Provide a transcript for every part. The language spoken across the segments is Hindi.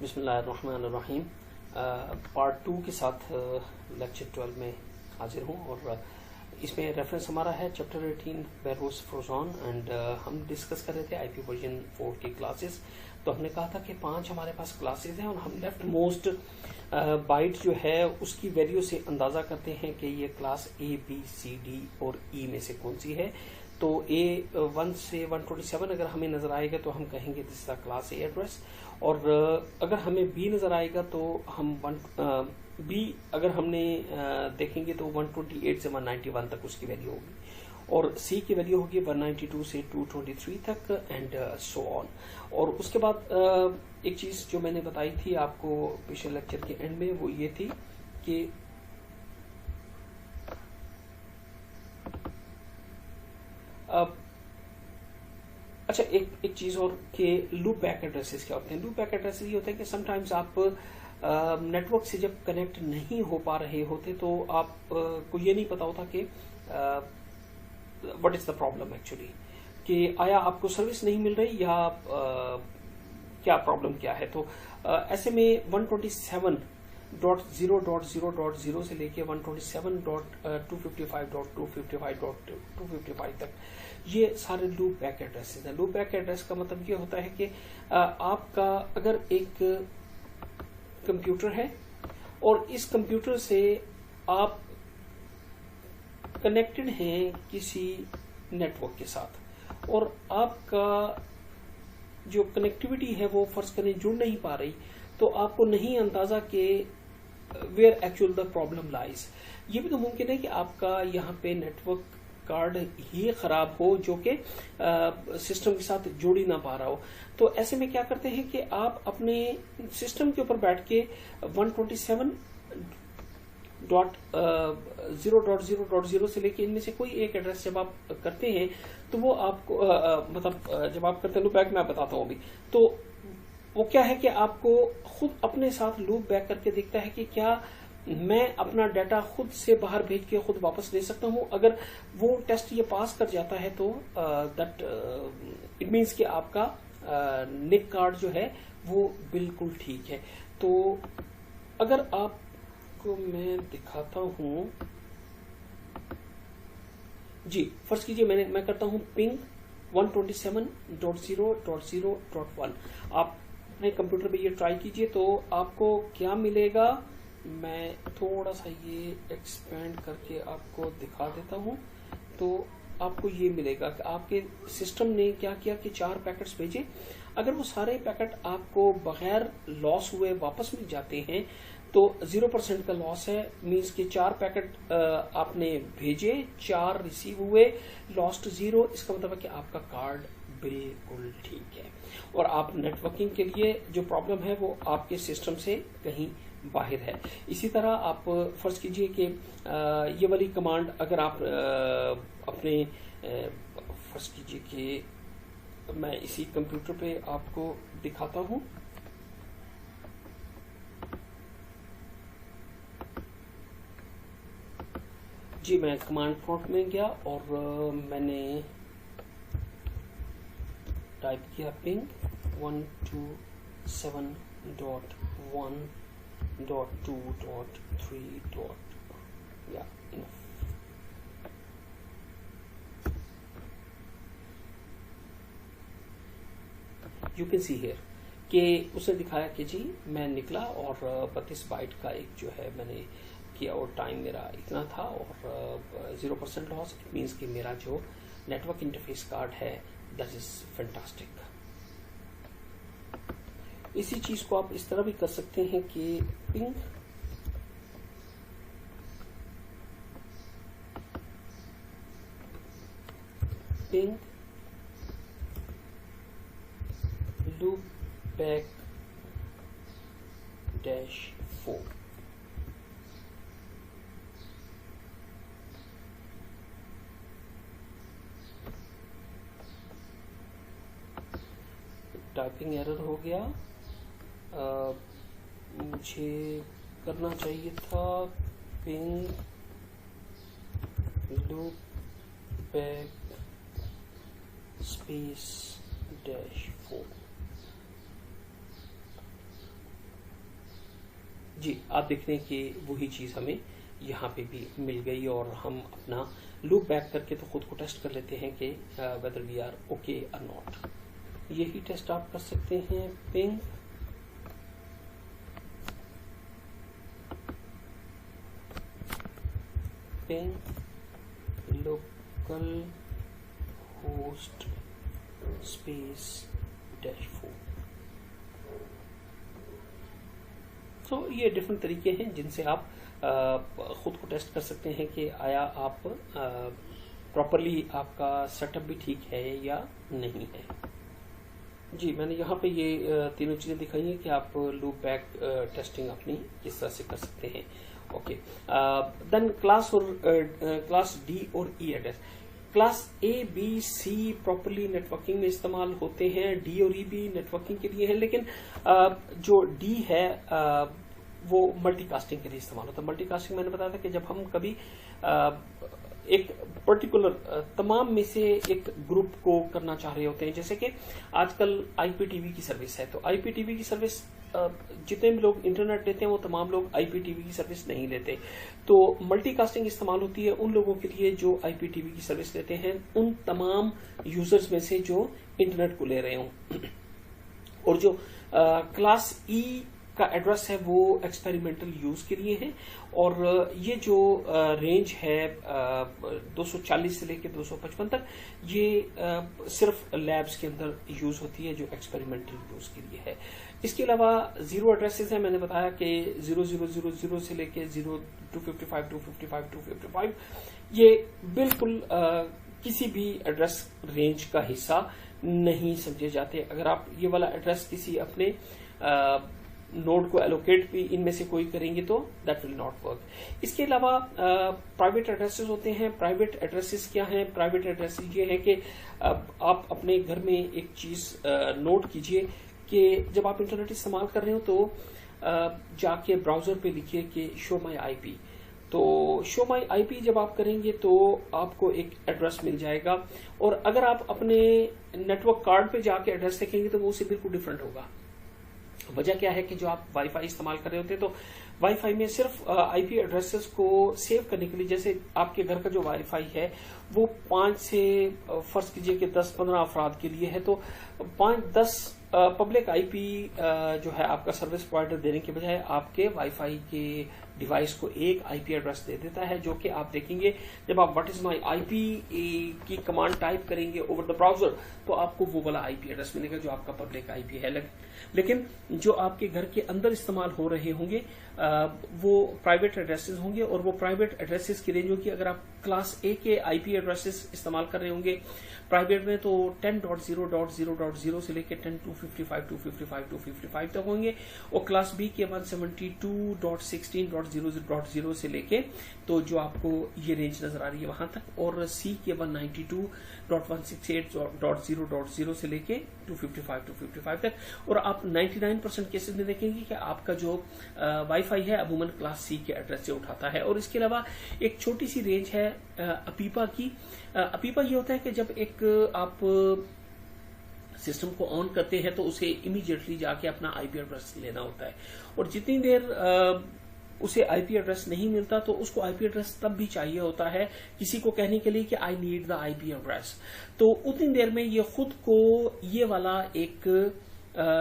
बिस्मिल्लाहिर्रहमानिर्रहीम। पार्ट 2 के साथ लेक्चर 12 में हाजिर हूँ और इसमें रेफरेंस हमारा है चैप्टर 18 बेरोस फ्रोजॉन एंड हम डिस्कस कर रहे थे आईपी वर्जन 4 की क्लासेस। तो हमने कहा था कि 5 हमारे पास क्लासेस हैं और हम लेफ्ट मोस्ट बाइट जो है उसकी वैल्यू से अंदाजा करते हैं कि ये class A B C D और ई में से कौन सी है। तो A1 से 127 अगर हमें नजर आएगा तो हम कहेंगे this is class A address, और अगर हमें B नजर आएगा तो हम B अगर हमने देखेंगे तो 128 से 191 तक उसकी वैल्यू होगी, और C की वैल्यू होगी 192 से 223 तक एंड सो ऑन। और उसके बाद एक चीज जो मैंने बताई थी आपको पिछले लेक्चर के एंड में, वो ये थी कि अच्छा एक चीज और कि लूप बैक एड्रेसेस क्या होते हैं। लूप बैक एड्रेसेस ये होता है कि समटाइम्स आप नेटवर्क से जब कनेक्ट नहीं हो पा रहे होते तो आप को ये नहीं पता होता कि what is the problem actually, कि आया आपको सर्विस नहीं मिल रही या क्या प्रॉब्लम क्या है। तो ऐसे में 127.0.0.0 से लेके 127.255.255.255 तक ये सारे लूप बैक एड्रेसेस हैं। लूप बैक एड्रेस का मतलब ये होता है कि आपका अगर एक कंप्यूटर है और इस कंप्यूटर से आप कनेक्टेड हैं किसी नेटवर्क के साथ और आपका जो कनेक्टिविटी है वो फर्ज करें जुड़ नहीं पा रही, तो आपको नहीं अंदाजा कि where actual the problem lies. ये भी तो मुमकिन है कि आपका यहाँ पे नेटवर्क कार्ड ही खराब हो जो कि सिस्टम के साथ जुड़ ही ना पा रहा हो। तो ऐसे में क्या करते हैं कि आप अपने सिस्टम के ऊपर बैठ के 127.0.0.0 से लेके इनमें से कोई एक एड्रेस जब आप करते हैं तो वो आपको मतलब जब आप करते हैं लूप बैक, मैं बताता हूँ अभी, तो वो क्या है कि आपको खुद अपने साथ लूप बैक करके देखता है कि क्या मैं अपना डाटा खुद से बाहर भेज के खुद वापस ले सकता हूं। अगर वो टेस्ट ये पास कर जाता है तो दैट इट मीन्स कि आपका निक कार्ड जो है वो बिल्कुल ठीक है। तो अगर आपको मैं दिखाता हूं जी, फर्स्ट कीजिए मैं करता हूं पिंग 127.0.0.1। आप अपने कंप्यूटर पे ये ट्राई कीजिए तो आपको क्या मिलेगा। मैं थोड़ा सा ये एक्सपेंड करके आपको दिखा देता हूं। तो आपको ये मिलेगा कि आपके सिस्टम ने क्या किया कि 4 पैकेट्स भेजे। अगर वो सारे पैकेट आपको बगैर लॉस हुए वापस मिल जाते हैं तो 0% का लॉस है। मींस कि 4 पैकेट आपने भेजे, 4 रिसीव हुए, लॉस्ट 0। इसका मतलब है कि आपका कार्ड बिल्कुल ठीक है और आप नेटवर्किंग के लिए जो प्रॉब्लम है वो आपके सिस्टम से कहीं बाहर है। इसी तरह आप फर्ज कीजिए कि ये वाली कमांड अगर आप अपने फर्ज कीजिए कि मैं इसी कंप्यूटर पे आपको दिखाता हूं। जी, मैं कमांड प्रॉम्प्ट में गया और मैंने टाइप किया पिंग 127.1.2.3. या यू कैन सी हियर कि उसने दिखाया कि जी मैं निकला और 32 बाइट का एक जो है मैंने किया और टाइम मेरा इतना था और 0% लॉस। इट मीन्स कि मेरा जो नेटवर्क इंटरफेस कार्ड है दैट इज फैंटास्टिक। इसी चीज को आप इस तरह भी कर सकते हैं कि ping loop back -4। Typing error हो गया। मुझे करना चाहिए था पिंग लूप बैक -4। जी, आप देख रहे हैं कि वही चीज हमें यहाँ पे भी मिल गई और हम अपना लूप बैक करके तो खुद को टेस्ट कर लेते हैं कि वेदर वी आर ओके और नॉट। यही टेस्ट आप कर सकते हैं। Ping local host space -4। तो ये डिफरेंट तरीके हैं जिनसे आप खुद को टेस्ट कर सकते हैं कि आया आप प्रॉपरली आपका सेटअप भी ठीक है या नहीं है। जी, मैंने यहाँ पे ये तीनों चीजें दिखाई हैं कि आप लूप बैक टेस्टिंग अपनी किस तरह से कर सकते हैं। ओके, देन क्लास डी और E address. Class A B C properly networking में इस्तेमाल होते हैं, डी और ई भी नेटवर्किंग के लिए है, लेकिन जो डी है वो मल्टीकास्टिंग के लिए इस्तेमाल होता है। मल्टीकास्टिंग मैंने बताया था कि जब हम कभी एक पर्टिकुलर तमाम में से एक ग्रुप को करना चाह रहे होते हैं, जैसे कि आजकल आईपीटीवी की सर्विस है, तो आईपीटीवी की सर्विस जितने भी लोग इंटरनेट लेते हैं वो तमाम लोग आईपीटीवी की सर्विस नहीं लेते, तो मल्टीकास्टिंग इस्तेमाल होती है उन लोगों के लिए जो आईपीटीवी की सर्विस लेते हैं, उन तमाम यूजर्स में से जो इंटरनेट को ले रहे हों। और जो क्लास ई का एड्रेस है वो एक्सपेरिमेंटल यूज के लिए है, और ये जो रेंज है 240 से लेकर 255 तक, ये सिर्फ लैब्स के अंदर यूज होती है जो एक्सपेरिमेंटल यूज के लिए है। इसके अलावा जीरो एड्रेसेस है, मैंने बताया कि 0000 से लेके 255, 255, 255 ये बिल्कुल किसी भी एड्रेस रेंज का हिस्सा नहीं समझे जाते। अगर आप ये वाला एड्रेस किसी अपने नोड को एलोकेट भी इनमें से कोई करेंगे तो दैट विल नॉट वर्क। इसके अलावा प्राइवेट एड्रेसेस होते हैं। प्राइवेट एड्रेसेस क्या हैं? प्राइवेट एड्रेसेस ये है कि आप अपने घर में एक चीज नोट कीजिए कि जब आप इंटरनेट इस्तेमाल कर रहे हो तो जाके ब्राउजर पे लिखिए कि शो माई आईपी। तो शो माई आईपी जब आप करेंगे तो आपको एक एड्रेस मिल जाएगा, और अगर आप अपने नेटवर्क कार्ड पे जाके एड्रेस देखेंगे तो वो उससे बिल्कुल डिफरेंट होगा। वजह क्या है कि जो आप वाईफाई इस्तेमाल कर रहे होते हैं तो वाईफाई में सिर्फ आईपी एड्रेसेस को सेव करने के लिए, जैसे आपके घर का जो वाईफाई है वो 5 से फर्ज कीजिए कि 10-15 अफराद के लिए है, तो 5-10 पब्लिक आईपी जो है आपका सर्विस प्रोवाइडर देने के बजाय आपके वाईफाई के डिवाइस को एक आईपी एड्रेस दे देता है, जो कि आप देखेंगे जब आप व्हाट इज माई आईपी की कमांड टाइप करेंगे ओवर द ब्राउजर तो आपको वो वाला आईपी एड्रेस मिलेगा जो आपका पब्लिक आईपी है। लेकिन जो आपके घर के अंदर इस्तेमाल हो रहे होंगे वो प्राइवेट एड्रेसेस होंगे, और वो प्राइवेट एड्रेसेस की रेंज होगी। अगर आप क्लास ए के आईपी एड्रेसेस इस्तेमाल कर रहे होंगे प्राइवेट में तो 10.0.0.0 से लेकर 10.255.255.255 तक होंगे, और क्लास बी के 172.16.0.0 से लेके तो जो आपको ये रेंज नजर आ रही है वहां तक, और सी के 192.168.0.0 से लेके 255 तक। और आप 99% केसेस में देखेंगे कि आपका जो वाईफाई है अमूमन क्लास सी के एड्रेस से उठाता है। और इसके अलावा एक छोटी सी रेंज है अपीपा की। अपीपा ये होता है कि जब एक आप सिस्टम को ऑन करते हैं तो उसे इमीडिएटली जाके अपना आईपी एड्रेस लेना होता है, और जितनी देर उसे आईपी एड्रेस नहीं मिलता तो उसको आईपी एड्रेस तब भी चाहिए होता है किसी को कहने के लिए कि I need the IP address. तो उतनी देर में ये खुद को ये वाला एक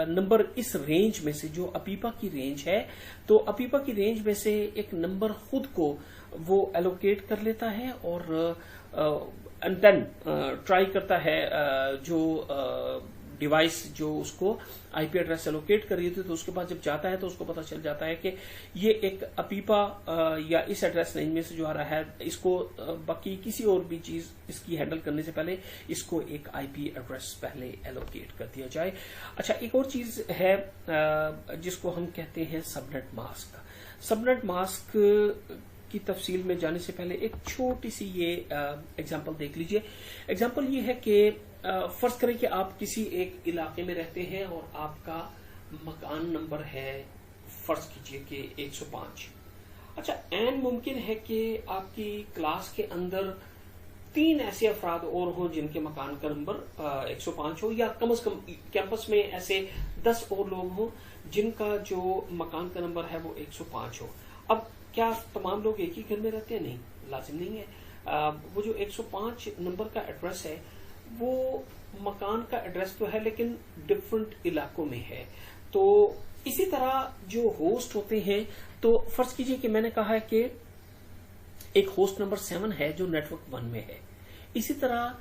नंबर इस रेंज में से जो अपीपा की रेंज है, तो अपीपा की रेंज में से एक नंबर खुद को वो एलोकेट कर लेता है, और देन ट्राई करता है जो डिवाइस जो उसको आईपी एड्रेस एलोकेट कर रही थी, तो उसके बाद जब जाता है तो उसको पता चल जाता है कि ये एक अपीपा या इस एड्रेस रेंज में से जो आ रहा है, इसको बाकी किसी और भी चीज इसकी हैंडल करने से पहले इसको एक आईपी एड्रेस पहले एलोकेट कर दिया जाए। अच्छा, एक और चीज है जिसको हम कहते हैं सबनेट मास्क। सबनेट मास्क की तफसील में जाने से पहले एक छोटी सी ये एग्जांपल देख लीजिए। एग्जांपल ये है कि फर्ज करें कि आप किसी एक इलाके में रहते हैं और आपका मकान नंबर है फर्ज कीजिए कि 105। अच्छा, एन मुमकिन है कि आपकी क्लास के अंदर 3 ऐसे अफराद और हों जिनके मकान का नंबर 105 हो, या कम से कम कैंपस में ऐसे 10 और लोग हों जिनका जो मकान का नंबर है वो 105 हो। अब क्या तमाम लोग एक ही घर में रहते हैं? नहीं, लाजिम नहीं है। वो जो 105 नंबर का एड्रेस है वो मकान का एड्रेस तो है लेकिन डिफरेंट इलाकों में है। तो इसी तरह जो होस्ट होते हैं, तो फर्ज कीजिए कि मैंने कहा है कि एक होस्ट नंबर 7 है जो नेटवर्क 1 में है। इसी तरह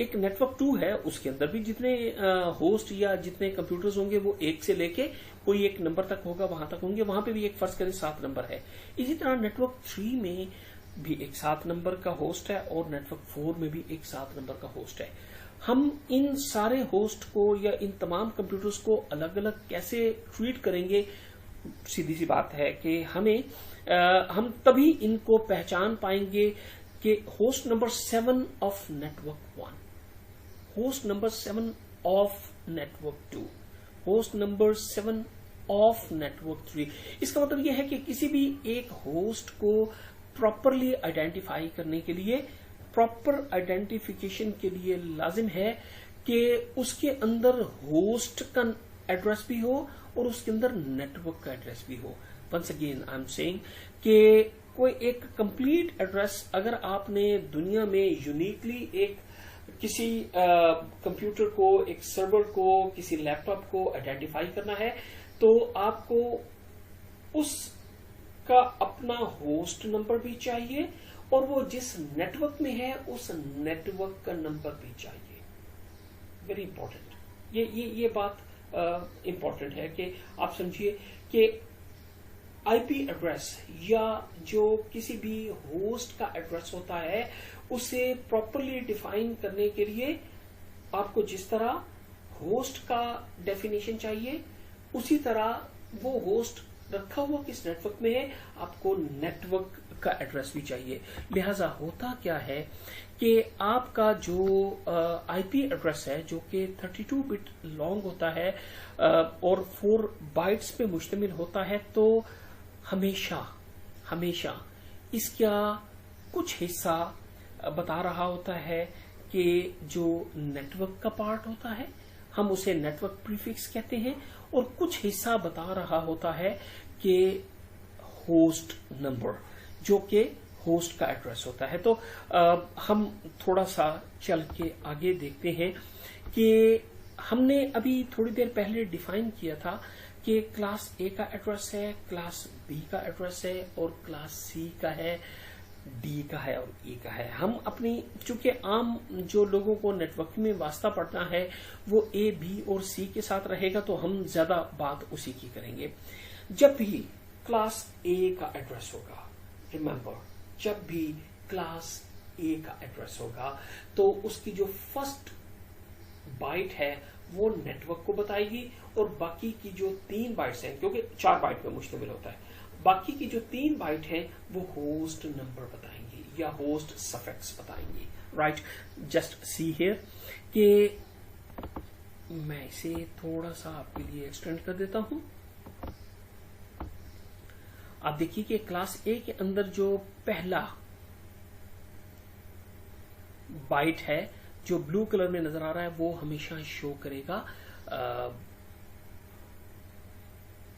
एक नेटवर्क 2 है, उसके अंदर भी जितने होस्ट या जितने कंप्यूटर्स होंगे वो 1 से लेके कोई एक नंबर तक होगा, वहां तक होंगे, वहां पे भी एक फर्ज करें 7 नंबर है। इसी तरह नेटवर्क 3 में भी एक 7 नंबर का होस्ट है और नेटवर्क 4 में भी एक 7 नंबर का होस्ट है। हम इन सारे होस्ट को या इन तमाम कंप्यूटर्स को अलग अलग कैसे ट्रीट करेंगे? सीधी सी बात है कि हम तभी इनको पहचान पाएंगे कि host number 7 of network 1, host number 7 of network 2, host number 7 of network 3। इसका मतलब यह है कि किसी भी एक होस्ट को प्रॉपरली आइडेंटिफाई करने के लिए, प्रॉपर आइडेंटिफिकेशन के लिए लाजिम है कि उसके अंदर होस्ट का एड्रेस भी हो और उसके अंदर नेटवर्क का एड्रेस भी हो। Once again I am saying कि कोई एक कंप्लीट एड्रेस अगर आपने दुनिया में यूनिकली एक किसी कंप्यूटर को, एक सर्वर को, किसी लैपटॉप को आइडेंटिफाई करना है तो आपको उसका अपना होस्ट नंबर भी चाहिए और वो जिस नेटवर्क में है उस नेटवर्क का नंबर भी चाहिए। वेरी इंपॉर्टेंट, ये बात इंपॉर्टेंट है कि आप समझिए कि आईपी एड्रेस या जो किसी भी होस्ट का एड्रेस होता है उसे प्रॉपरली डिफाइन करने के लिए आपको जिस तरह होस्ट का डेफिनेशन चाहिए उसी तरह वो होस्ट रखा हुआ किस नेटवर्क में है आपको नेटवर्क का एड्रेस भी चाहिए। लिहाजा होता क्या है कि आपका जो आईपी एड्रेस है जो कि 32 बिट लॉन्ग होता है और 4 बाइट्स पे मुश्तमिल होता है, तो हमेशा इसका कुछ हिस्सा बता रहा होता है कि जो नेटवर्क का पार्ट होता है हम उसे नेटवर्क प्रीफिक्स कहते हैं, और कुछ हिस्सा बता रहा होता है कि होस्ट नंबर जो कि होस्ट का एड्रेस होता है। तो हम थोड़ा सा चल के आगे देखते हैं कि हमने अभी थोड़ी देर पहले डिफाइन किया था कि क्लास ए का एड्रेस है, क्लास बी का एड्रेस है और क्लास सी का है, डी का है और ई का है। हम अपनी चूंकि आम जो लोगों को नेटवर्किंग में वास्ता पड़ना है वो ए, बी और सी के साथ रहेगा, तो हम ज्यादा बात उसी की करेंगे। जब भी क्लास ए का एड्रेस होगा, रिमेंबर, जब भी क्लास ए का एड्रेस होगा तो उसकी जो फर्स्ट बाइट है वो नेटवर्क को बताएगी और बाकी की जो 3 बाइट्स हैं, क्योंकि 4 बाइट पे मुश्तमिल होता है, बाकी की जो 3 बाइट है वो होस्ट नंबर बताएंगी या होस्ट सफिक्स बताएंगी। राइट, जस्ट सी हियर कि मैं इसे थोड़ा सा आपके लिए एक्सटेंड कर देता हूं। आप देखिए कि क्लास ए के अंदर जो पहला बाइट है जो ब्लू कलर में नजर आ रहा है वो हमेशा शो करेगा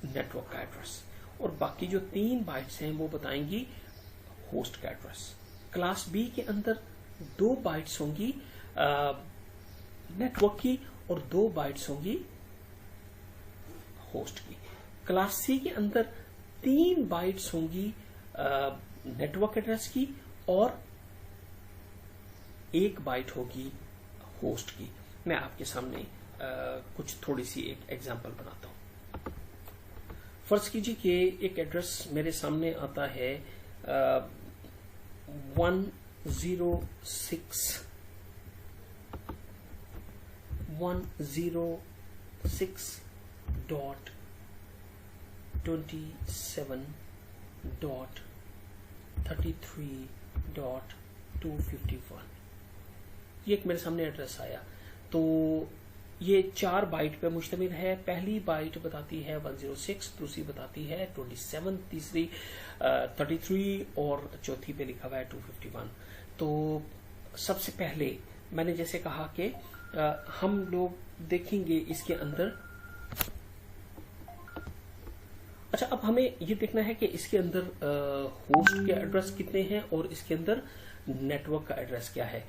नेटवर्क का एड्रेस, और बाकी जो 3 बाइट्स हैं वो बताएंगी होस्ट का एड्रेस। क्लास बी के अंदर 2 बाइट्स होंगी नेटवर्क की और 2 बाइट्स होंगी होस्ट की। क्लास सी के अंदर 3 बाइट्स होंगी नेटवर्क एड्रेस की और 1 बाइट होगी होस्ट की। मैं आपके सामने कुछ थोड़ी सी एक एग्जांपल बनाता हूं। फर्ज कीजिए कि एक एड्रेस मेरे सामने आता है 106.27.33.251। ये एक मेरे सामने एड्रेस आया, तो ये 4 बाइट पे मुश्तमिल है। पहली बाइट बताती है 106, दूसरी बताती है 27, तीसरी 33 और चौथी पे लिखा हुआ है 251। तो सबसे पहले मैंने जैसे कहा कि हम लोग देखेंगे इसके अंदर। अच्छा, अब हमें ये देखना है कि इसके अंदर होस्ट के एड्रेस कितने हैं और इसके अंदर नेटवर्क का एड्रेस क्या है।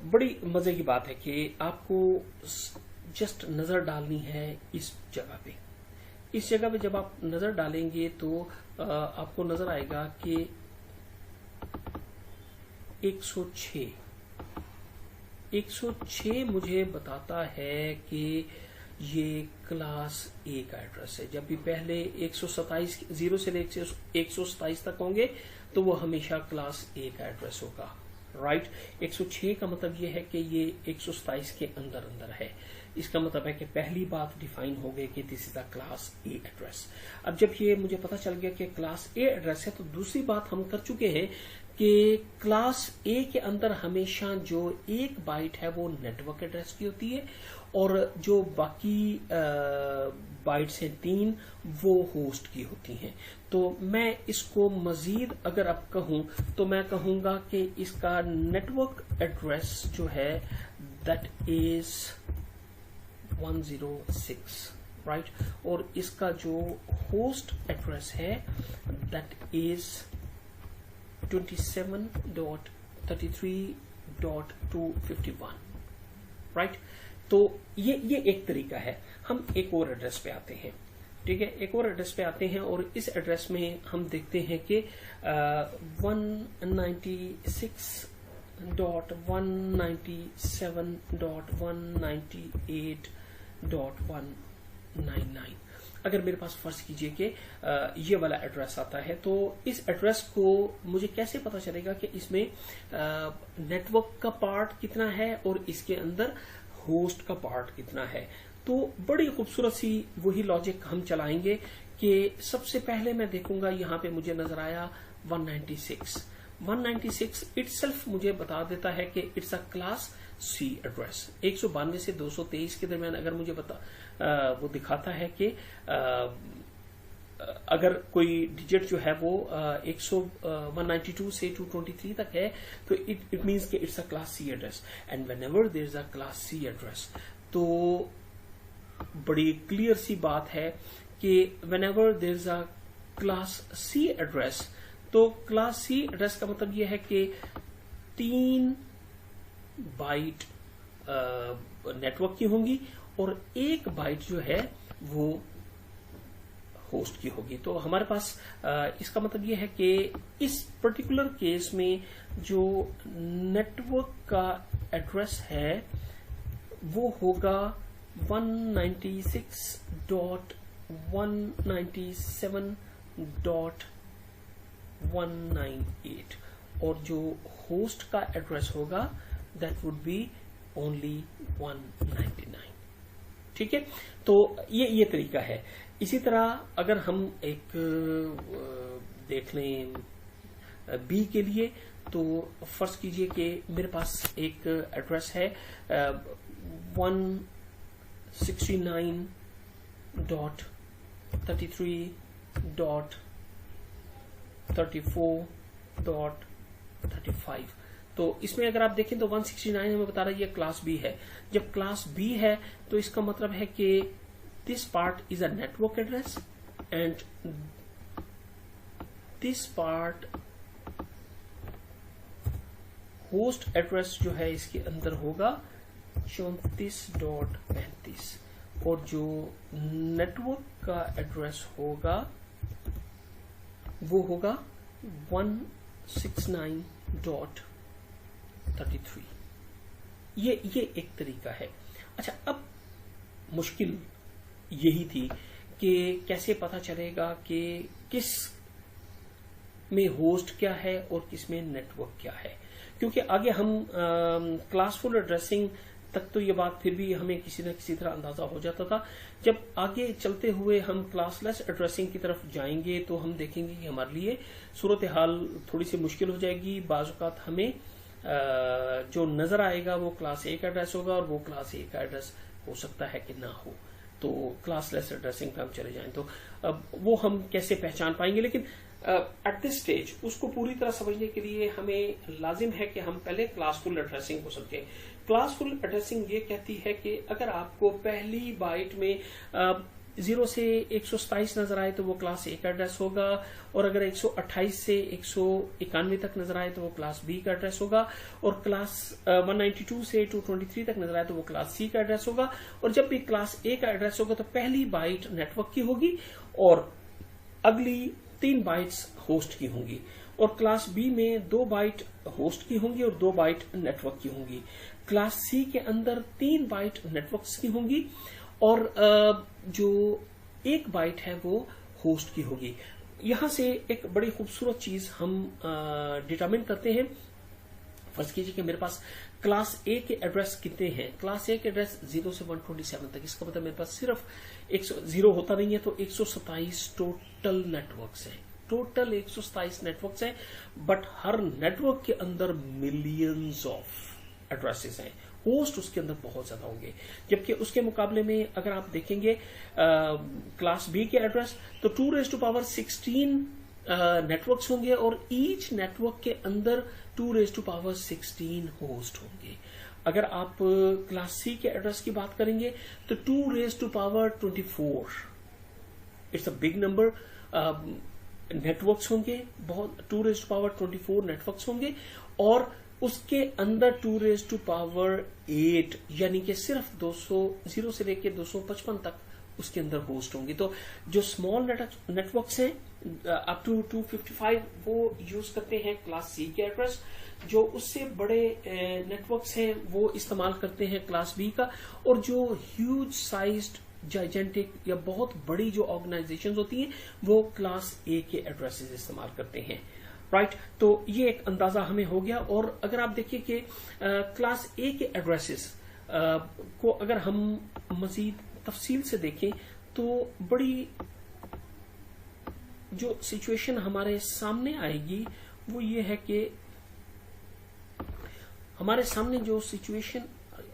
बड़ी मजे की बात है कि आपको जस्ट नजर डालनी है इस जगह पे। इस जगह पे जब आप नजर डालेंगे तो आपको नजर आएगा कि 106 मुझे बताता है कि ये क्लास ए का एड्रेस है। जब भी पहले 127 0 से लेकर 127 तक होंगे तो वो हमेशा क्लास ए का एड्रेस होगा, राइट। 106 का मतलब ये है कि ये 127 के अंदर अंदर है। इसका मतलब है कि पहली बात डिफाइन हो गई कि this is the class A address. अब जब ये मुझे पता चल गया कि क्लास ए एड्रेस है तो दूसरी बात हम कर चुके हैं कि क्लास ए के अंदर हमेशा जो एक बाइट है वो नेटवर्क एड्रेस की होती है और जो बाकी बाइट्स हैं 3 वो होस्ट की होती हैं। तो मैं इसको मजीद अगर अब कहूं तो मैं कहूंगा कि इसका नेटवर्क एड्रेस जो है दैट इज 106, राइट। और इसका जो होस्ट एड्रेस है दैट इज 27.33.251, राइट। तो ये एक तरीका है। हम एक और एड्रेस पे आते हैं, ठीक है। एक और एड्रेस पे आते हैं और इस एड्रेस में हम देखते हैं कि 196.197.198.199। अगर मेरे पास फर्ज कीजिए कि ये वाला एड्रेस आता है तो इस एड्रेस को मुझे कैसे पता चलेगा कि इसमें नेटवर्क का पार्ट कितना है और इसके अंदर होस्ट का पार्ट कितना है। तो बड़ी खूबसूरत सी वही लॉजिक हम चलाएंगे कि सबसे पहले मैं देखूंगा यहां पे मुझे नजर आया 196 इटसेल्फ मुझे बता देता है कि it's a class C address. 192 से 223 के दरमियान अगर मुझे वो दिखाता है कि अगर कोई डिजिट जो है वो 192 से 223 तक है तो इट मीन्स कि it's a class C address. And whenever there is a class C address तो बड़ी क्लियर सी बात है कि whenever there is a class C address तो क्लास सी एड्रेस का मतलब यह है कि 3 बाइट नेटवर्क की होंगी और 1 बाइट जो है वो होस्ट की होगी। तो हमारे पास इसका मतलब यह है कि इस पर्टिकुलर केस में जो नेटवर्क का एड्रेस है वो होगा 196.197.198 और जो होस्ट का एड्रेस होगा दैट वुड बी ओनली 199, ठीक है। तो ये तरीका है। इसी तरह अगर हम एक देख लें बी के लिए तो फर्ज कीजिए कि मेरे पास एक एड्रेस है 169.33.34.35। तो इसमें अगर आप देखें तो 169 हमें बता रहा है ये क्लास बी है। जब क्लास बी है तो इसका मतलब है कि this part is a network address and this part host address जो है इसके अंदर होगा 34.35 और जो नेटवर्क का एड्रेस होगा वो होगा 169.33। ये एक तरीका है। अच्छा, अब मुश्किल यही थी कि कैसे पता चलेगा कि किस में होस्ट क्या है और किस में नेटवर्क क्या है, क्योंकि आगे हम क्लासफुल एड्रेसिंग तक तो ये बात फिर भी हमें किसी न किसी तरह अंदाजा हो जाता था। जब आगे चलते हुए हम क्लासलेस एड्रेसिंग की तरफ जाएंगे तो हम देखेंगे कि हमारे लिए सूरत हाल थोड़ी सी मुश्किल हो जाएगी। बाज़ औक़ात हमें जो नजर आएगा वो क्लास ए का एड्रेस होगा और वो क्लास ए का एड्रेस हो सकता है कि ना हो। तो क्लासलेस एड्रेसिंग पे हम चले जाएं तो अब वो हम कैसे पहचान पाएंगे। लेकिन एट दिस स्टेज उसको पूरी तरह समझने के लिए हमें लाजिम है कि हम पहले क्लासफुल एड्रेसिंग को समझें। क्लासफुल एड्रेसिंग ये कहती है कि अगर आपको पहली बाइट में 0 से 127 नजर आए तो वो क्लास A का एड्रेस होगा, और अगर 128 से 191 तक नजर आए तो वो क्लास B का एड्रेस होगा, और क्लास 192 से 223 तक नजर आए तो वो क्लास C का एड्रेस होगा। और जब भी क्लास A का एड्रेस होगा तो पहली बाइट नेटवर्क की होगी और अगली 3 बाइट्स होस्ट की होंगी, और क्लास B में 2 बाइट होस्ट की होंगी और 2 बाइट नेटवर्क की होंगी। क्लास C के अंदर 3 बाइट नेटवर्क्स की होंगी और जो 1 बाइट है वो होस्ट की होगी। यहां से एक बड़ी खूबसूरत चीज हम डिटरमिन करते हैं। फर्ज कीजिए कि मेरे पास क्लास A के एड्रेस कितने हैं। क्लास A के एड्रेस 0 से 127 तक, इसका मतलब मेरे पास सिर्फ 0 होता नहीं है, तो 127 टोटल नेटवर्क्स हैं। टोटल 127 नेटवर्क्स हैं, बट हर नेटवर्क के अंदर मिलियंस ऑफ एड्रेसेस हैं। होस्ट उसके अंदर बहुत ज्यादा होंगे, जबकि उसके मुकाबले में अगर आप देखेंगे क्लास B के एड्रेस तो 2⁻16 नेटवर्क्स होंगे और ईच नेटवर्क के अंदर 2⁻16 होस्ट होंगे। अगर आप क्लास C के एड्रेस की बात करेंगे तो 2⁻24, it's a big number networks होंगे, बहुत 2⁻24 नेटवर्क्स होंगे, और उसके अंदर 2⁻8 यानी कि सिर्फ 0 से लेकर 255 तक उसके अंदर होस्ट होंगे। तो जो स्मॉल नेटवर्क्स हैं अप टू 255 वो यूज करते हैं क्लास C के एड्रेस। जो उससे बड़े नेटवर्क्स हैं वो इस्तेमाल करते हैं क्लास B का, और जो ह्यूज साइज्ड जाइजेंटिक या बहुत बड़ी जो ऑर्गेनाइजेशंस होती हैं वो क्लास A के एड्रेसेस इस्तेमाल करते हैं। राइट, तो ये एक अंदाजा हमें हो गया। और अगर आप देखिए कि क्लास A के एड्रेसेस को अगर हम मजीद तफसील से देखें तो बड़ी जो सिचुएशन हमारे सामने आएगी वो ये है कि हमारे सामने जो सिचुएशन,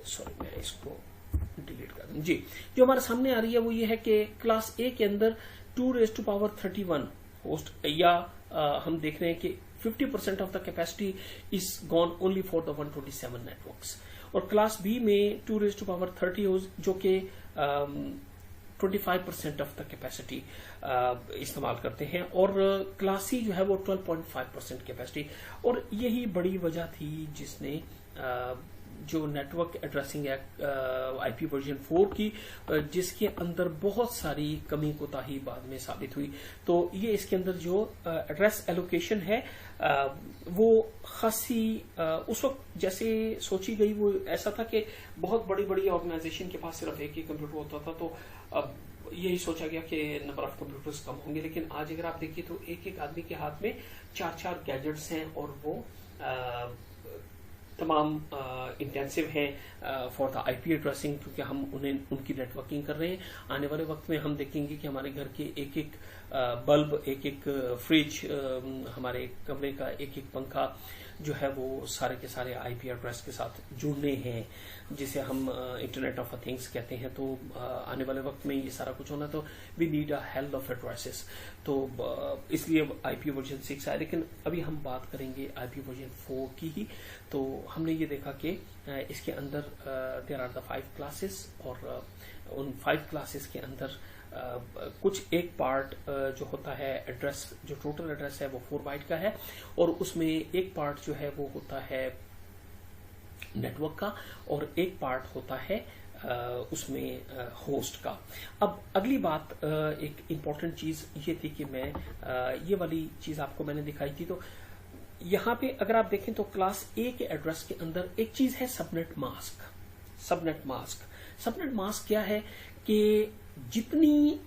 सॉरी मैं इसको डिलीट कर दूं जी, जो हमारे सामने आ रही है वो ये है कि क्लास A के अंदर 2⁻31 होस्ट, या हम देख रहे हैं कि 50% of the capacity is gone only for the 127 networks, और क्लास B में 2⁻30 जो कि 25% ऑफ द कैपेसिटी इस्तेमाल करते हैं, और क्लास C जो है वो 12.5% कैपेसिटी। और यही बड़ी वजह थी जिसने जो network addressing act IP version 4 की, जिसके अंदर बहुत सारी कमी कोताही बाद में साबित हुई। तो ये इसके अंदर जो एड्रेस एलोकेशन है वो खासी उस वक्त जैसे सोची गई वो ऐसा था कि बहुत बड़ी बड़ी ऑर्गेनाइजेशन के पास सिर्फ एक ही कंप्यूटर होता था, तो अब यही सोचा गया कि नंबर ऑफ कंप्यूटर्स कम होंगे। लेकिन आज अगर आप देखिए तो एक एक आदमी के हाथ में 4-4 गैजेट्स हैं, और वो तमाम इंटेंसिव हैं फॉर द IP एड्रेसिंग, क्योंकि हम उनकी नेटवर्किंग कर रहे हैं। आने वाले वक्त में हम देखेंगे कि हमारे घर के एक एक बल्ब, एक एक फ्रिज, हमारे कमरे का एक एक पंखा जो है वो सारे के सारे IP एड्रेस के साथ जुड़ने हैं, जिसे हम इंटरनेट ऑफ थिंग्स कहते हैं। तो आने वाले वक्त में ये सारा कुछ होना, तो we need a hell of addresses. तो इसलिए IP वर्जन 6 आया, लेकिन अभी हम बात करेंगे IP वर्जन 4 की ही। तो हमने ये देखा कि इसके अंदर देयर आर द 5 क्लासेस, और उन 5 क्लासेस के अंदर कुछ एक पार्ट जो होता है एड्रेस, जो टोटल एड्रेस है वो 4 बाइट का है, और उसमें एक पार्ट जो है वो होता है नेटवर्क का, और एक पार्ट होता है उसमें होस्ट का। अब अगली बात, एक इम्पॉर्टेंट चीज ये थी कि मैं ये वाली चीज आपको मैंने दिखाई थी। तो यहाँ पे अगर आप देखें तो क्लास A के एड्रेस के अंदर एक चीज है subnet mask. Subnet mask, subnet mask क्या है कि जितनी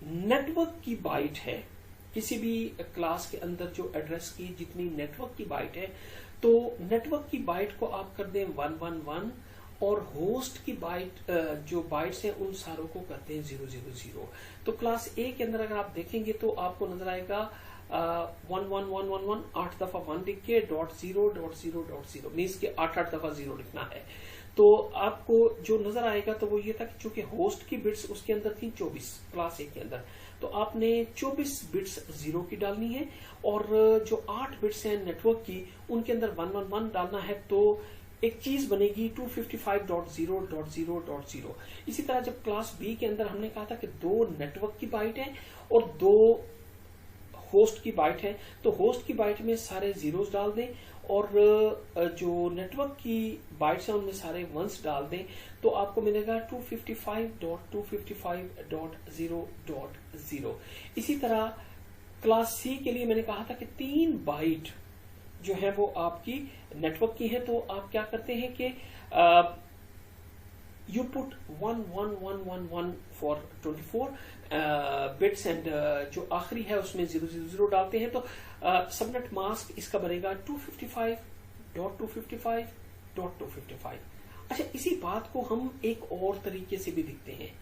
नेटवर्क की बाइट है, किसी भी क्लास के अंदर जो एड्रेस की जितनी नेटवर्क की बाइट है, तो नेटवर्क की बाइट को आप कर दें 111, और होस्ट की बाइट जो बाइट्स हैं उन सारों को करते हैं 000। तो क्लास A के अंदर अगर आप देखेंगे तो आपको नजर आएगा 11111 8 दफा 1 लिख के .0.0.0 मीन्स के 8 दफा 0 लिखना है। तो आपको जो नजर आएगा तो वो ये था कि चूंकि होस्ट की बिट्स उसके अंदर थी 24 क्लास A के अंदर, तो आपने 24 बिट्स 0 की डालनी है और जो 8 बिट्स हैं नेटवर्क की उनके अंदर 111 डालना है, तो एक चीज बनेगी 255.0.0.0। इसी तरह जब क्लास बी के अंदर हमने कहा था कि 2 नेटवर्क की बाइट है और 2 होस्ट की बाइट है, तो होस्ट की बाइट में सारे जीरोस डाल दें और जो नेटवर्क की बाइट्स हैं उनमें सारे वंस डाल दें, तो आपको मिलेगा 255.255.0.0। इसी तरह क्लास सी के लिए मैंने कहा था कि 3 बाइट जो है वो आपकी नेटवर्क की है, तो आप क्या करते हैं कि you put 11111 for 24 bits and जो आखिरी है उसमें 000 डालते हैं, तो सबनेट मास्क इसका बनेगा 255.255.255। अच्छा, इसी बात को हम एक और तरीके से भी लिखते हैं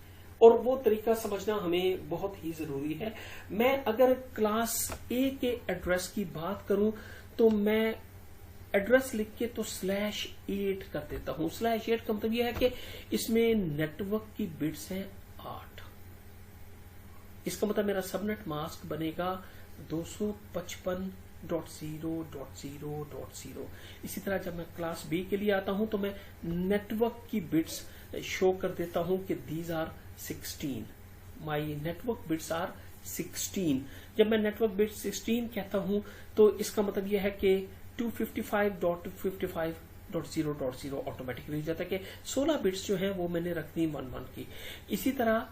और वो तरीका समझना हमें बहुत ही जरूरी है। मैं अगर क्लास ए के एड्रेस की बात करूं तो मैं एड्रेस लिख के तो /8 कर देता हूं। /8 का मतलब यह है कि इसमें नेटवर्क की बिट्स हैं 8। इसका मतलब मेरा सबनेट मास्क बनेगा 255.0.0.0। इसी तरह जब मैं क्लास बी के लिए आता हूं तो मैं नेटवर्क की बिट्स शो कर देता हूं कि these are 16, my network bits are 16। जब मैं नेटवर्क बिट 16 कहता हूं तो इसका मतलब यह है कि 255.255.0.0 ऑटोमेटिकली हो जाता है कि 16 बिट्स जो हैं वो मैंने रखनी 11 की। इसी तरह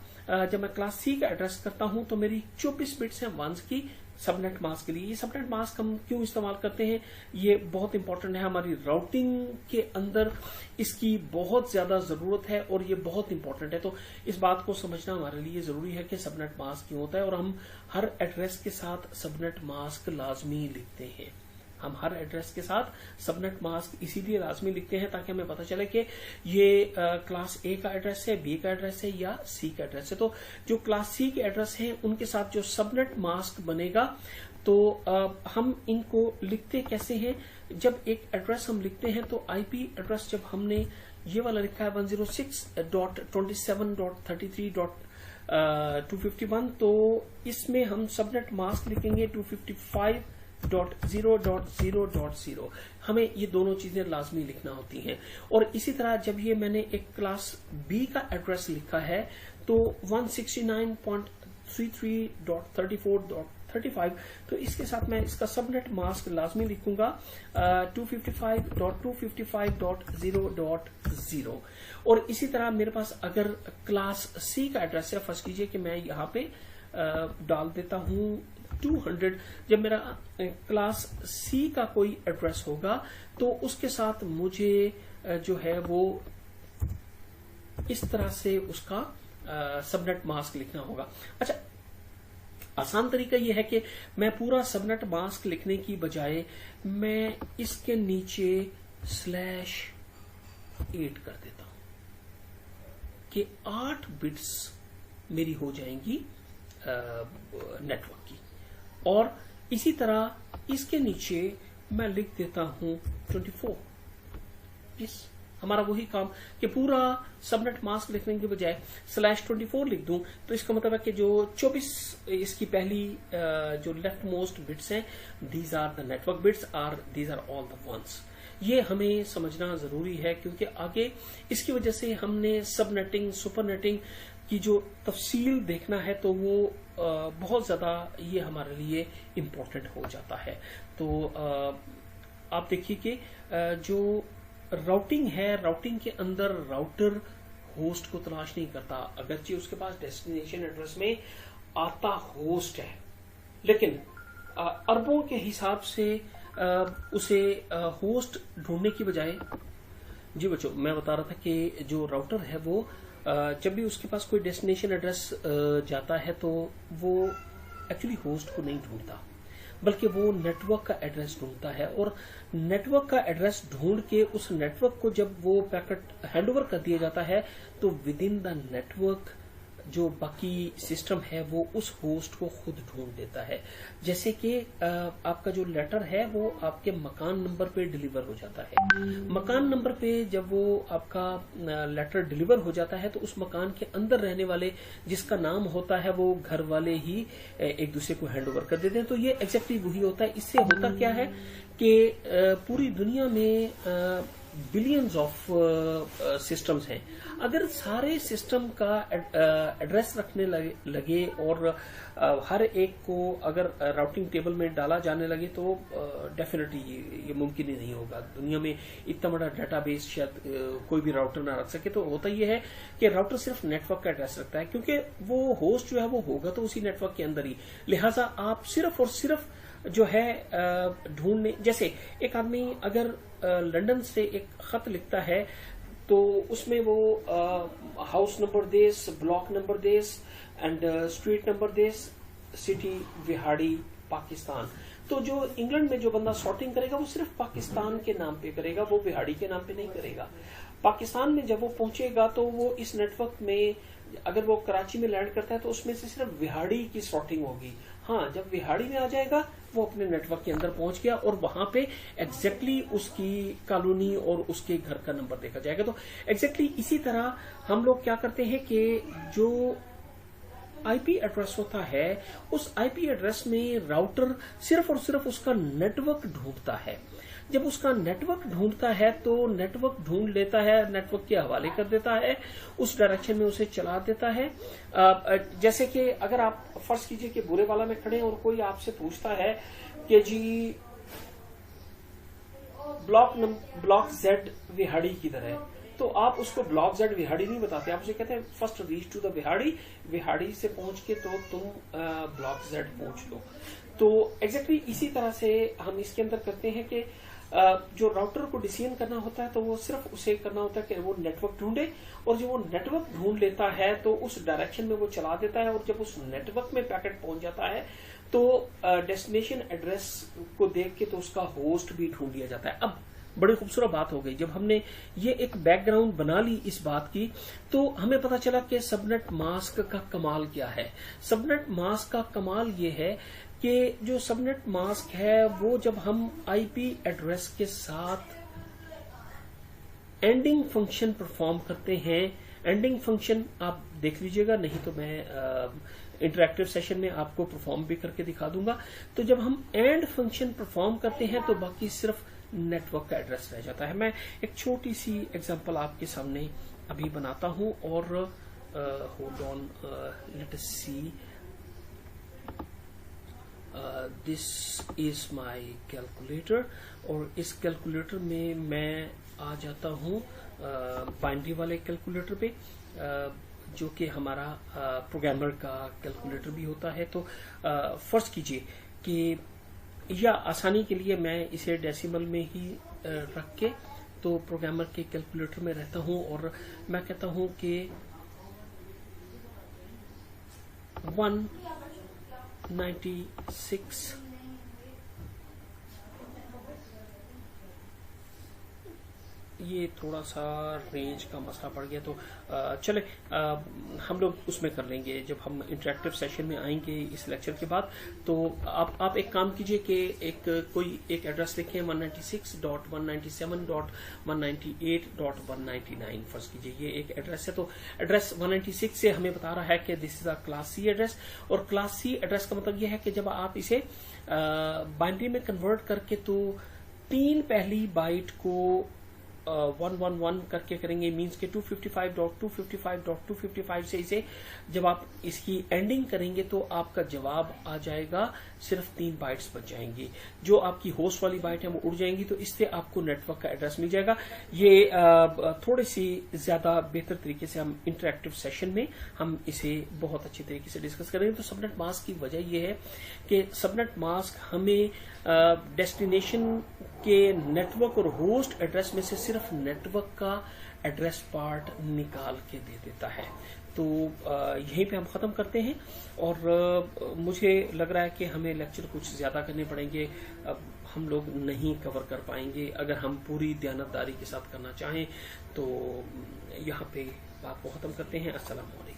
जब मैं क्लास सी का एड्रेस करता हूं तो मेरी 24 बिट्स हैं 1s की सबनेट मास्क के लिए। ये सबनेट मास्क हम क्यों इस्तेमाल करते हैं, ये बहुत इंपॉर्टेंट है। हमारी राउटिंग के अंदर इसकी बहुत ज्यादा जरूरत है और ये बहुत इंपॉर्टेंट है, तो इस बात को समझना हमारे लिए जरूरी है कि सबनेट मास्क क्यों होता है। और हम हर एड्रेस के साथ सबनेट मास्क लाजमी लिखते हैं। हम हर एड्रेस के साथ सबनेट मास्क इसीलिए लाजमी लिखते हैं ताकि हमें पता चले कि ये क्लास ए का एड्रेस है, बी का एड्रेस है या सी का एड्रेस है। तो जो क्लास सी के एड्रेस हैं उनके साथ जो सबनेट मास्क बनेगा तो हम इनको लिखते कैसे हैं। जब एक एड्रेस हम लिखते हैं तो आईपी एड्रेस जब हमने ये वाला लिखा है 106.27.33.251 तो इसमें हम सबनेट मास्क लिखेंगे 255.0.0.0। हमें ये दोनों चीजें लाजमी लिखना होती हैं। और इसी तरह जब ये मैंने एक क्लास बी का एड्रेस लिखा है तो 169.33.34.35 तो इसके साथ मैं इसका सबनेट मास्क लाजमी लिखूंगा 255.255.0.0। और इसी तरह मेरे पास अगर क्लास सी का एड्रेस है, फर्स्ट कीजिए कि मैं यहाँ पे डाल देता हूं 200। जब मेरा क्लास सी का कोई एड्रेस होगा तो उसके साथ मुझे जो है वो इस तरह से उसका सबनेट मास्क लिखना होगा। अच्छा, आसान तरीका यह है कि मैं पूरा सबनेट मास्क लिखने की बजाय मैं इसके नीचे /8 कर देता हूं कि 8 बिट्स मेरी हो जाएंगी नेटवर्क की। और इसी तरह इसके नीचे मैं लिख देता हूं 24। इस हमारा वही काम कि पूरा सबनेट मास्क लिखने के बजाय /24 लिख दूं तो इसका मतलब है कि जो 24 इसकी पहली जो लेफ्ट मोस्ट बिट्स हैं these are the network bits are these are all the ones. ये हमें समझना जरूरी है क्योंकि आगे इसकी वजह से हमने सबनेटिंग सुपरनेटिंग की जो तफसील देखना है तो वो बहुत ज्यादा ये हमारे लिए इम्पोर्टेंट हो जाता है। तो आप देखिए कि जो राउटिंग है, राउटिंग के अंदर राउटर होस्ट को तलाश नहीं करता, अगरचे उसके पास डेस्टिनेशन एड्रेस में आता होस्ट है, लेकिन अरबों के हिसाब से उसे होस्ट ढूंढने की बजाय, जी बच्चों मैं बता रहा था कि जो राउटर है वो जब भी उसके पास कोई डेस्टिनेशन एड्रेस जाता है तो वो एक्चुअली होस्ट को नहीं ढूंढता बल्कि वो नेटवर्क का एड्रेस ढूंढता है। और नेटवर्क का एड्रेस ढूंढ के उस नेटवर्क को जब वो पैकेट हैंडओवर कर दिया जाता है तो विद इन द नेटवर्क जो बाकी सिस्टम है वो उस होस्ट को खुद ढूंढ देता है। जैसे कि आपका जो लेटर है वो आपके मकान नंबर पे डिलीवर हो जाता है। मकान नंबर पे जब वो आपका लेटर डिलीवर हो जाता है तो उस मकान के अंदर रहने वाले जिसका नाम होता है वो घर वाले ही एक दूसरे को हैंड ओवर कर देते हैं। तो ये एग्जैक्टली वही होता है। इससे होता क्या है कि पूरी दुनिया में बिलियंस ऑफ सिस्टम्स हैं। अगर सारे सिस्टम का एड्रेस रखने लगे और हर एक को अगर राउटिंग टेबल में डाला जाने लगे तो डेफिनेटली ये मुमकिन ही नहीं होगा। दुनिया में इतना बड़ा डेटाबेस शायद कोई भी राउटर ना रख सके। तो होता ये है कि राउटर सिर्फ नेटवर्क का एड्रेस रखता है, क्योंकि वो होस्ट जो है वो होगा तो उसी नेटवर्क के अंदर ही। लिहाजा आप सिर्फ और सिर्फ जो है ढूंढने, जैसे एक आदमी अगर लंदन से एक खत लिखता है तो उसमें वो हाउस नंबर देस, ब्लॉक नंबर देस एंड स्ट्रीट नंबर देस, सिटी विहाड़ी पाकिस्तान। तो जो इंग्लैंड में जो बंदा सॉर्टिंग करेगा वो सिर्फ पाकिस्तान के नाम पे करेगा, वो विहाड़ी के नाम पे नहीं करेगा। पाकिस्तान में जब वो पहुंचेगा तो वो इस नेटवर्क में, अगर वो कराची में लैंड करता है तो उसमें से सिर्फ विहाड़ी की सॉर्टिंग होगी। हाँ, जब विहाड़ी में आ जाएगा वो अपने नेटवर्क के अंदर पहुंच गया और वहां पे एग्जैक्टली उसकी कॉलोनी और उसके घर का नंबर देखा जाएगा। तो एग्जैक्टली इसी तरह हम लोग क्या करते हैं कि जो आईपी एड्रेस होता है उस आईपी एड्रेस में राउटर सिर्फ और सिर्फ उसका नेटवर्क ढूंढता है। जब उसका नेटवर्क ढूंढता है तो नेटवर्क ढूंढ लेता है, नेटवर्क के हवाले कर देता है, उस डायरेक्शन में उसे चला देता है। जैसे कि अगर आप फर्ज कीजिए कि बुरेवाला में खड़े हैं और कोई आपसे पूछता है कि जी ब्लॉक जेड विहाड़ी किधर है, तो आप उसको ब्लॉक जेड विहाड़ी नहीं बताते, आप उसे कहते हैं first reach to the Vehari, Vehari से पहुंच के तो तुम ब्लॉक जेड पहुंच लो। तो एग्जैक्टली इसी तरह से हम इसके अंदर करते हैं कि जो राउटर को डिसीजन करना होता है तो वो सिर्फ उसे करना होता है कि वो नेटवर्क ढूंढे, और जब वो नेटवर्क ढूंढ लेता है तो उस डायरेक्शन में वो चला देता है, और जब उस नेटवर्क में पैकेट पहुंच जाता है तो डेस्टिनेशन एड्रेस को देख के तो उसका होस्ट भी ढूंढ लिया जाता है। अब बड़ी खूबसूरत बात हो गई, जब हमने ये एक बैकग्राउंड बना ली इस बात की तो हमें पता चला कि सबनेट मास्क का कमाल क्या है। सबनेट मास्क का कमाल ये है कि जो सबनेट मास्क है वो जब हम आईपी एड्रेस के साथ एंडिंग फंक्शन परफॉर्म करते हैं, एंडिंग फंक्शन आप देख लीजिएगा, नहीं तो मैं इंटरैक्टिव सेशन में आपको परफॉर्म भी करके दिखा दूंगा। तो जब हम एंड फंक्शन परफॉर्म करते हैं तो बाकी सिर्फ नेटवर्क का एड्रेस रह जाता है। मैं एक छोटी सी एग्जांपल आपके सामने अभी बनाता हूं और hold on, let us see, this is my calculator, और इस कैलकुलेटर में मैं आ जाता हूं बाइनरी वाले कैलकुलेटर पे, जो कि हमारा प्रोग्रामर का कैलकुलेटर भी होता है। तो फर्ज कीजिए कि या आसानी के लिए मैं इसे डेसिमल में ही रख के तो प्रोग्रामर के कैलकुलेटर में रहता हूं और मैं कहता हूं कि 196 ये थोड़ा सा रेंज का मसला पड़ गया, तो चले हम लोग उसमें कर लेंगे जब हम इंटरेक्टिव सेशन में आएंगे इस लेक्चर के बाद। तो आप एक काम कीजिए कि कोई एक एड्रेस लिखें 196.197.198.199 फर्ज कीजिए ये एक एड्रेस है। तो एड्रेस 196 से हमें बता रहा है कि this is a class C address, और क्लास सी एड्रेस का मतलब यह है कि जब आप इसे बाइनरी में कन्वर्ट करके तो 3 पहली बाइट को 111 करके करेंगे, मींस के 255.255.255 से इसे जब आप इसकी एंडिंग करेंगे तो आपका जवाब आ जाएगा, सिर्फ 3 बाइट्स बच जाएंगी। जो आपकी होस्ट वाली बाइट है वो उड़ जाएंगी, तो इससे आपको नेटवर्क का एड्रेस मिल जाएगा। ये थोड़ी सी ज्यादा बेहतर तरीके से हम इंटरेक्टिव सेशन में हम इसे बहुत अच्छी तरीके से डिस्कस करेंगे। तो सबनेट मास्क की वजह यह है कि सबनेट मास्क हमें डेस्टिनेशन के नेटवर्क और होस्ट एड्रेस में से सिर्फ नेटवर्क का एड्रेस पार्ट निकाल के दे देता है। तो यहीं पे हम खत्म करते हैं, और मुझे लग रहा है कि हमें लेक्चर कुछ ज्यादा करने पड़ेंगे, अब हम लोग नहीं कवर कर पाएंगे। अगर हम पूरी दयानतदारी के साथ करना चाहें तो यहाँ पे बात को खत्म करते हैं। अस्सलाम वालेकुम।